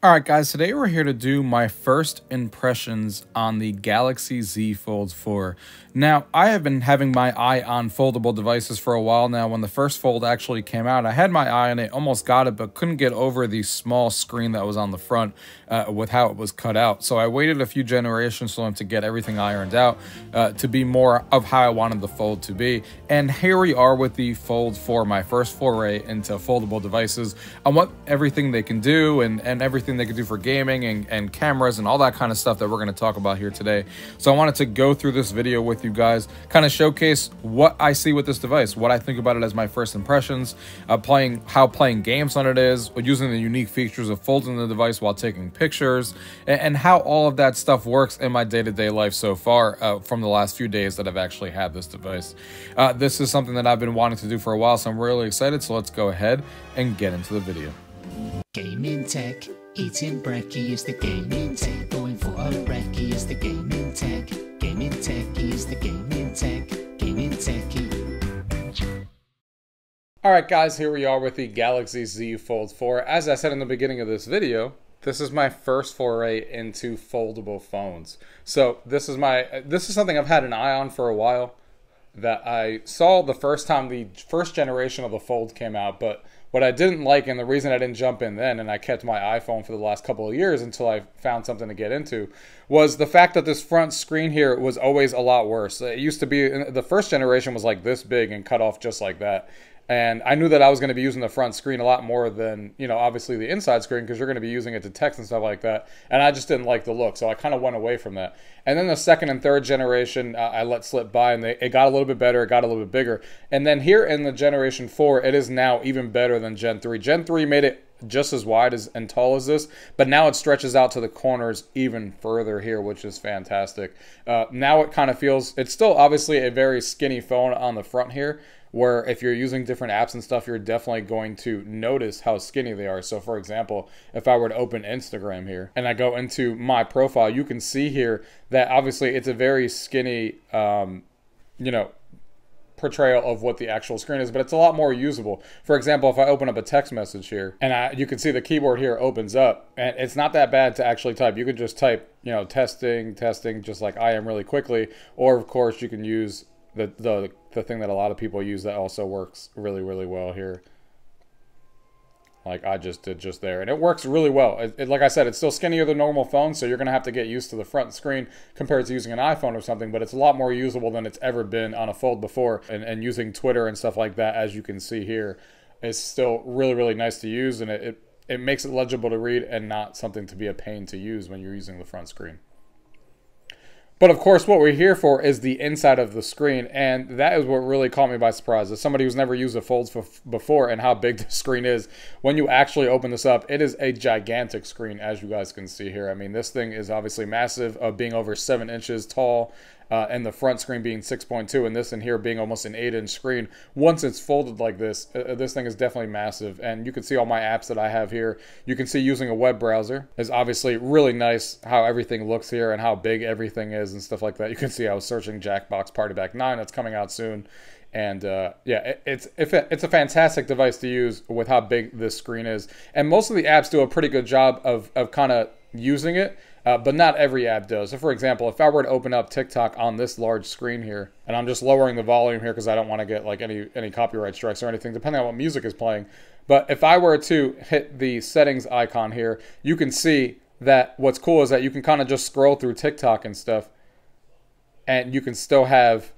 Alright guys, today we're here to do my first impressions on the Galaxy Z Fold4. Now, I have been having my eye on foldable devices for a while now. When the first Fold actually came out, I had my eye on it, almost got it, but couldn't get over the small screen that was on the front with how it was cut out. So I waited a few generations for them to get everything ironed out to be more of how I wanted the Fold to be. And here we are with the Fold4, my first foray into foldable devices. I want everything they can do and everything they can do for gaming and cameras and all that kind of stuff that we're going to talk about here today. So I wanted to go through this video with you guys, kind of showcase what I see with this device, what I think about it as my first impressions, how playing games on it is, using the unique features of folding the device while taking pictures, and how all of that stuff works in my day-to-day life so far from the last few days that I've actually had this device. This is something that I've been wanting to do for a while, so I'm really excited. So let's go ahead and get into the video. Gaming tech, eating brekkie is the gaming tech. Going for a brekkie is the gaming tech. Gaming tech is the gaming tech. Gaming techie. Alright guys, here we are with the Galaxy Z Fold4. As I said in the beginning of this video, this is my first foray into foldable phones. So this is something I've had an eye on for a while, that I saw the first time the first generation of the Fold came out, but what I didn't like, and the reason I didn't jump in then, and I kept my iPhone for the last couple of years until I found something to get into, was the fact that this front screen here was always a lot worse. It used to be, the first generation was like this big and cut off just like that. And I knew that I was going to be using the front screen a lot more than, you know, obviously the inside screen, because you're going to be using it to text and stuff like that. And I just didn't like the look, so I kind of went away from that. And then the second and third generation, I let slip by, and it got a little bit better, it got a little bit bigger. And then here in the Generation 4, it is now even better than Gen 3. Gen 3 made it just as wide and tall as this, but now it stretches out to the corners even further here, which is fantastic. Now it kind of feels, it's still obviously a very skinny phone on the front here, where if you're using different apps and stuff, you're definitely going to notice how skinny they are. So for example, if I were to open Instagram here and I go into my profile, you can see here that obviously it's a very skinny, you know, portrayal of what the actual screen is, but it's a lot more usable. For example, if I open up a text message here, and you can see the keyboard here opens up, and it's not that bad to actually type. You could just type, you know, testing, just like I am really quickly, or of course you can use the thing that a lot of people use that also works really, really well here, like I just did just there, and it works really well. Like I said, it's still skinnier than normal phones, so you're gonna have to get used to the front screen compared to using an iPhone or something, but it's a lot more usable than it's ever been on a Fold before. And using Twitter and stuff like that, as you can see here, is still really, really nice to use, and it makes it legible to read and not something to be a pain to use when you're using the front screen. But of course, what we're here for is the inside of the screen, and that is what really caught me by surprise. As somebody who's never used a Fold before, and how big the screen is, when you actually open this up, it is a gigantic screen, as you guys can see here. I mean, this thing is obviously massive, being over 7 inches tall, and the front screen being 6.2, and this in here being almost an 8-inch screen. Once it's folded like this, this thing is definitely massive, and you can see all my apps that I have here. You can see using a web browser is obviously really nice, how everything looks here and how big everything is and stuff like that. You can see I was searching Jackbox Party Pack 9, that's coming out soon. And yeah, it's a fantastic device to use with how big this screen is. And most of the apps do a pretty good job of kind of using it, but not every app does. So for example, if I were to open up TikTok on this large screen here, and I'm just lowering the volume here because I don't want to get like any copyright strikes or anything, depending on what music is playing. But if I were to hit the settings icon here, you can see that what's cool is that you can kind of just scroll through TikTok and stuff, and you can still have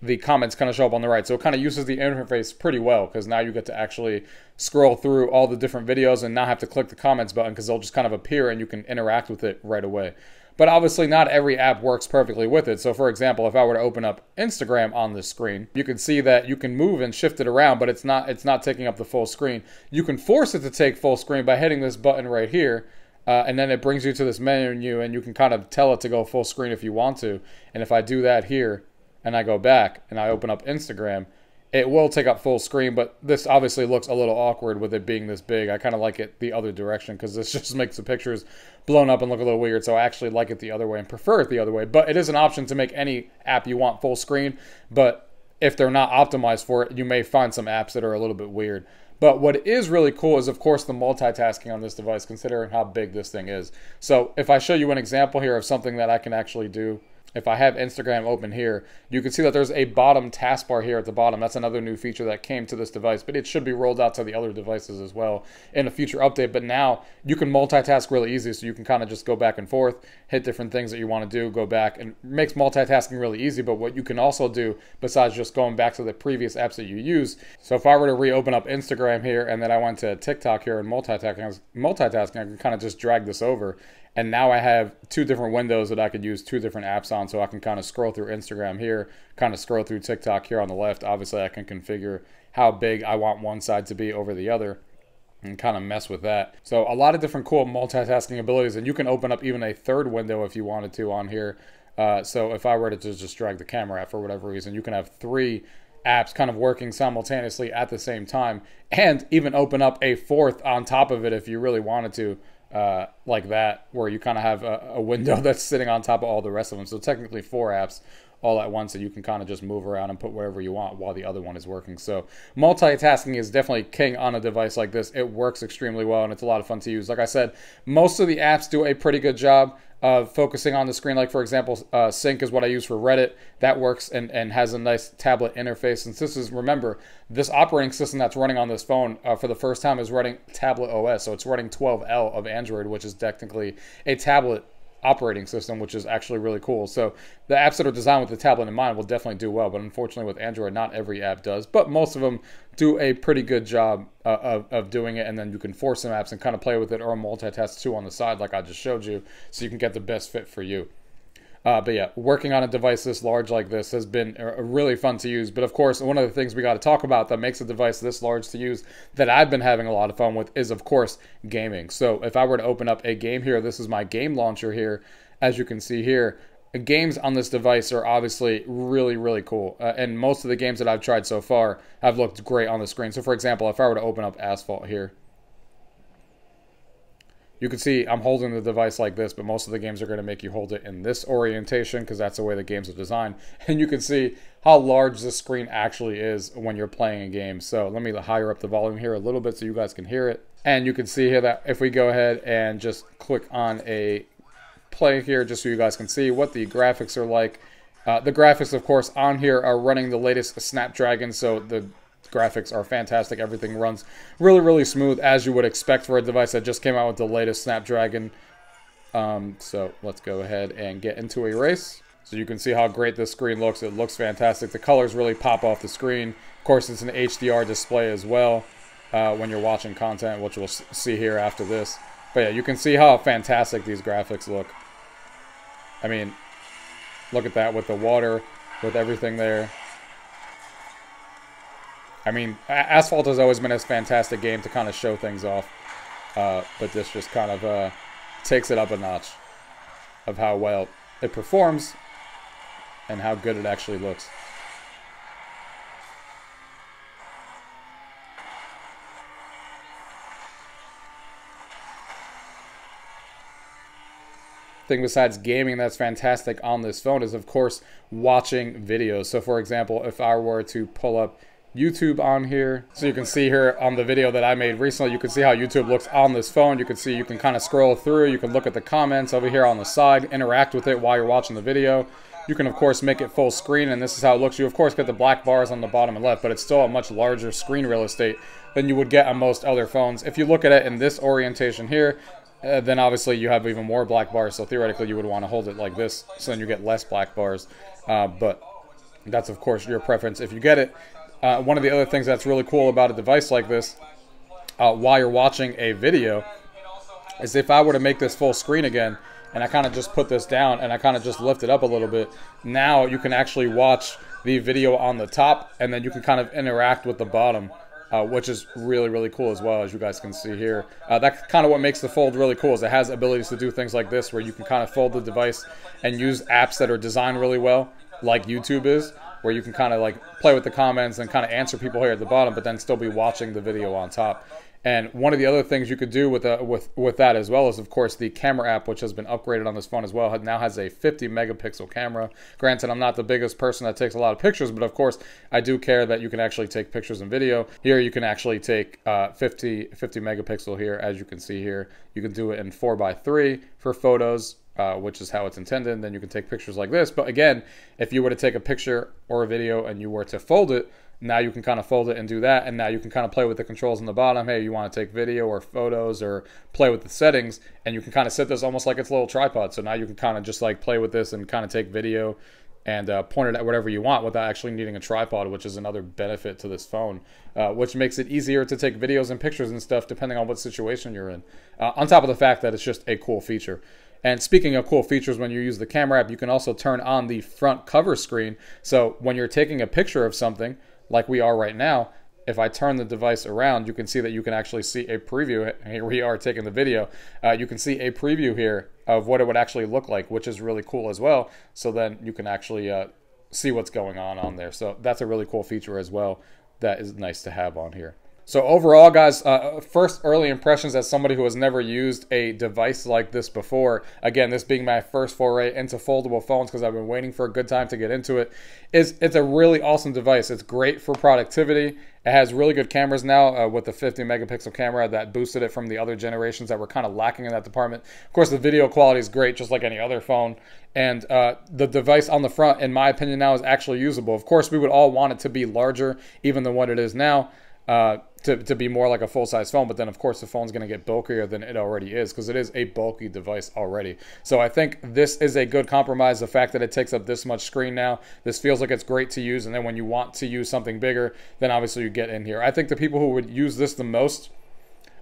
the comments kind of show up on the right. So it kind of uses the interface pretty well, because now you get to actually scroll through all the different videos and not have to click the comments button, because they'll just kind of appear and you can interact with it right away. But obviously not every app works perfectly with it. So for example, if I were to open up Instagram on this screen, you can see that you can move and shift it around, but it's not taking up the full screen. You can force it to take full screen by hitting this button right here, and then it brings you to this menu, and you can kind of tell it to go full screen if you want to. And if I do that here, and I go back and I open up Instagram, it will take up full screen, but this obviously looks a little awkward with it being this big. I kind of like it the other direction, because this just makes the pictures blown up and look a little weird, so I actually like it the other way and prefer it the other way. But it is an option to make any app you want full screen, but if they're not optimized for it, you may find some apps that are a little bit weird. But what is really cool is, of course, the multitasking on this device, considering how big this thing is. So if I show you an example here of something that I can actually do, if I have Instagram open here, you can see that there's a bottom taskbar here at the bottom. That's another new feature that came to this device, but it should be rolled out to the other devices as well in a future update. But now you can multitask really easy, so you can kind of just go back and forth, hit different things that you want to do, go back, and it makes multitasking really easy. But what you can also do, besides just going back to the previous apps that you use, so if I were to reopen up Instagram here, and then I went to TikTok here and multitasking, I can kind of just drag this over. And now I have two different windows that I could use two different apps on, so I can kind of scroll through Instagram here, kind of scroll through TikTok here on the left. Obviously, I can configure how big I want one side to be over the other and kind of mess with that. So a lot of different cool multitasking abilities, and you can open up even a third window if you wanted to on here. So if I were to just drag the camera out for whatever reason, you can have three apps kind of working simultaneously at the same time, and even open up a fourth on top of it if you really wanted to. Like that, where you kind of have a window that's sitting on top of all the rest of them. So technically 4 apps all at once, and you can kind of just move around and put wherever you want while the other one is working. So multitasking is definitely king on a device like this. It works extremely well, and it's a lot of fun to use. Like I said, most of the apps do a pretty good job of focusing on the screen. Like, for example, Sync is what I use for Reddit. That works and has a nice tablet interface. Since this is, remember, this operating system that's running on this phone for the first time is running tablet OS. So it's running 12L of Android, which is technically a tablet operating system, which is actually really cool. So the apps that are designed with the tablet in mind will definitely do well, but unfortunately with Android, not every app does, but most of them do a pretty good job of doing it. And then you can force some apps and kind of play with it, or multitask too on the side like I just showed you, so you can get the best fit for you. But yeah, working on a device this large like this has been really fun to use. But of course, one of the things we got to talk about that makes a device this large to use that I've been having a lot of fun with is, of course, gaming. So if I were to open up a game here, this is my game launcher here. As you can see here, games on this device are obviously really, really cool. And most of the games that I've tried so far have looked great on the screen. So for example, if I were to open up Asphalt here, you can see I'm holding the device like this, but most of the games are going to make you hold it in this orientation because that's the way the games are designed. And you can see how large the screen actually is when you're playing a game. So let me higher up the volume here a little bit so you guys can hear it. And you can see here that if we go ahead and just click on a play here, just so you guys can see what the graphics are like. The graphics, of course, on here are running the latest Snapdragon, so the graphics are fantastic. Everything runs really, really smooth, as you would expect for a device that just came out with the latest Snapdragon. So let's go ahead and get into a race. So you can see how great this screen looks. It looks fantastic. The colors really pop off the screen. Of course, it's an HDR display as well when you're watching content, which we'll see here after this. But yeah, you can see how fantastic these graphics look. I mean, look at that with the water, with everything there. I mean, Asphalt has always been a fantastic game to kind of show things off. But this just kind of takes it up a notch of how well it performs and how good it actually looks. Thing besides gaming that's fantastic on this phone is, of course, watching videos. So for example, if I were to pull up YouTube on here, so you can see here on the video that I made recently, you can see how YouTube looks on this phone. You can see, you can kind of scroll through, you can look at the comments over here on the side, interact with it while you're watching the video. You can of course make it full screen, and this is how it looks. You of course get the black bars on the bottom and left, but it's still a much larger screen real estate than you would get on most other phones. If you look at it in this orientation here, then obviously you have even more black bars, so theoretically you would want to hold it like this, so then you get less black bars. But that's of course your preference if you get it. One of the other things that's really cool about a device like this, while you're watching a video, is if I were to make this full screen again, and I kind of just put this down, and I kind of just lift it up a little bit, now you can actually watch the video on the top, and then you can kind of interact with the bottom, which is really, really cool as well, as you guys can see here. That's kind of what makes the Fold really cool, is it has abilities to do things like this, where you can kind of fold the device and use apps that are designed really well, like YouTube is, where you can kind of like play with the comments and kind of answer people here at the bottom, but then still be watching the video on top. And one of the other things you could do with that as well is, of course, the camera app, which has been upgraded on this phone as well, now has a 50 megapixel camera. Granted, I'm not the biggest person that takes a lot of pictures, but of course, I do care that you can actually take pictures and video. Here, you can actually take 50 megapixel here, as you can see here. You can do it in 4:3 for photos, which is how it's intended. Then you can take pictures like this. But again, if you were to take a picture or a video and you were to fold it, now you can kind of fold it and do that, and now you can kind of play with the controls on the bottom. Hey, you want to take video or photos or play with the settings, and you can kind of set this almost like it's a little tripod. So now you can kind of just like play with this and kind of take video and point it at whatever you want without actually needing a tripod, which is another benefit to this phone, which makes it easier to take videos and pictures and stuff depending on what situation you're in, on top of the fact that it's just a cool feature. And speaking of cool features, when you use the camera app, you can also turn on the front cover screen. So when you're taking a picture of something, like we are right now, if I turn the device around, you can see that you can actually see a preview. Here we are taking the video. You can see a preview here of what it would actually look like, which is really cool as well. So then you can actually see what's going on there. So that's a really cool feature as well that is nice to have on here. So overall, guys, first early impressions as somebody who has never used a device like this before, again, this being my first foray into foldable phones because I've been waiting for a good time to get into it, it's a really awesome device. It's great for productivity. It has really good cameras now with the 50 megapixel camera that boosted it from the other generations that were kind of lacking in that department. Of course, the video quality is great, just like any other phone. And the device on the front, in my opinion now, is actually usable. Of course, we would all want it to be larger even than what it is now. To be more like a full-size phone, but then of course the phone's going to get bulkier than it already is because it is a bulky device already. So I think this is a good compromise, the fact that it takes up this much screen now. This feels like it's great to use, and then when you want to use something bigger, then obviously you get in here. I think the people who would use this the most,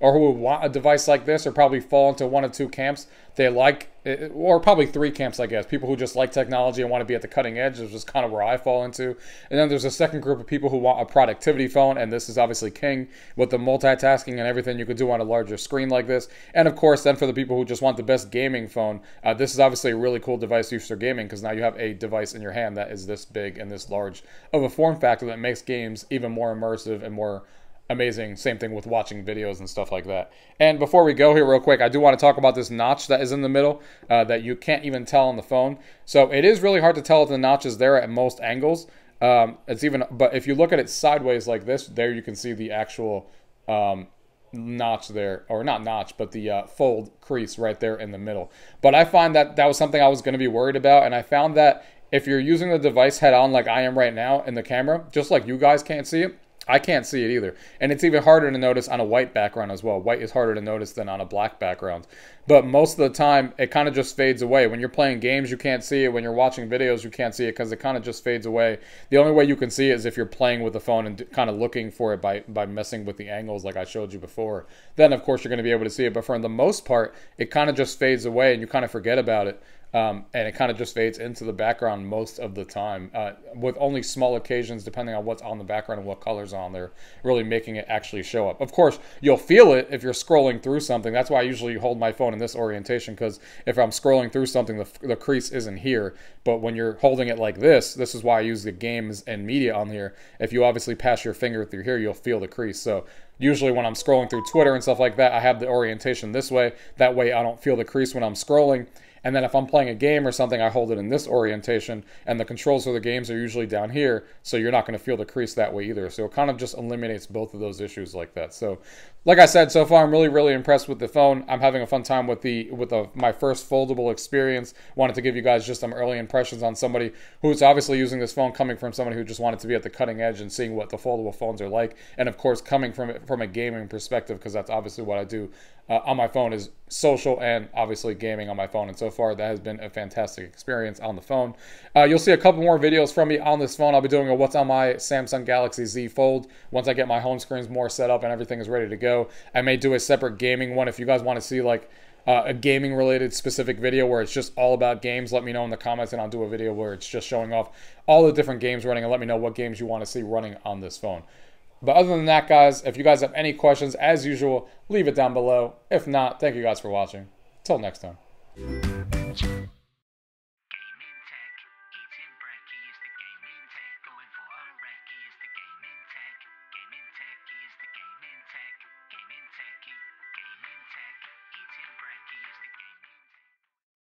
or who would want a device like this, or probably fall into one of two camps. They like, or probably three camps, I guess. People who just like technology and want to be at the cutting edge is just kind of where I fall into. And then there's a second group of people who want a productivity phone, and this is obviously king with the multitasking and everything you could do on a larger screen like this. And of course, then for the people who just want the best gaming phone, this is obviously a really cool device used for gaming because now you have a device in your hand that is this big and this large of a form factor that makes games even more immersive and more amazing. Same thing with watching videos and stuff like that. And before we go here real quick, I do want to talk about this notch that is in the middle that you can't even tell on the phone. So it is really hard to tell if the notch is there at most angles. But if you look at it sideways like this, there you can see the actual notch there, or not notch, but the fold crease right there in the middle. But I find that that was something I was going to be worried about, and I found that if you're using the device head on like I am right now in the camera, just like you guys can't see it, I can't see it either. And it's even harder to notice on a white background as well. White is harder to notice than on a black background. But most of the time, it kind of just fades away. When you're playing games, you can't see it. When you're watching videos, you can't see it because it kind of just fades away. The only way you can see it is if you're playing with the phone and kind of looking for it by messing with the angles like I showed you before. Then, of course, you're going to be able to see it. But for the most part, it kind of just fades away and you kind of forget about it. And it kind of just fades into the background most of the time, with only small occasions depending on what's on the background and what color's on there, really making it actually show up. Of course, you'll feel it if you're scrolling through something. That's why I usually hold my phone in this orientation, because if I'm scrolling through something, the crease isn't here. But when you're holding it like this is why I use the games and media on here. If you obviously pass your finger through here, you'll feel the crease. So usually when I'm scrolling through Twitter and stuff like that, I have the orientation this way. That way I don't feel the crease when I'm scrolling. And then if I'm playing a game or something, I hold it in this orientation, and the controls for the games are usually down here, so you're not going to feel the crease that way either. So it kind of just eliminates both of those issues like that. So like I said, so far I'm really impressed with the phone. I'm having a fun time with my first foldable experience. Wanted to give you guys just some early impressions on somebody who's obviously using this phone, coming from somebody who just wanted to be at the cutting edge and seeing what the foldable phones are like. And of course, coming from a gaming perspective, because that's obviously what I do on my phone, is social and obviously gaming on my phone. And so far, that has been a fantastic experience on the phone. You'll see a couple more videos from me on this phone. I'll be doing a what's on my Samsung Galaxy Z Fold once I get my home screens more set up and everything is ready to go. I may do a separate gaming one. If you guys want to see like a gaming related specific video where it's just all about games, let me know in the comments and I'll do a video where it's just showing off all the different games running, and let me know what games you want to see running on this phone. But other than that, guys, if you guys have any questions, as usual, leave it down below. If not, thank you guys for watching. Till next time.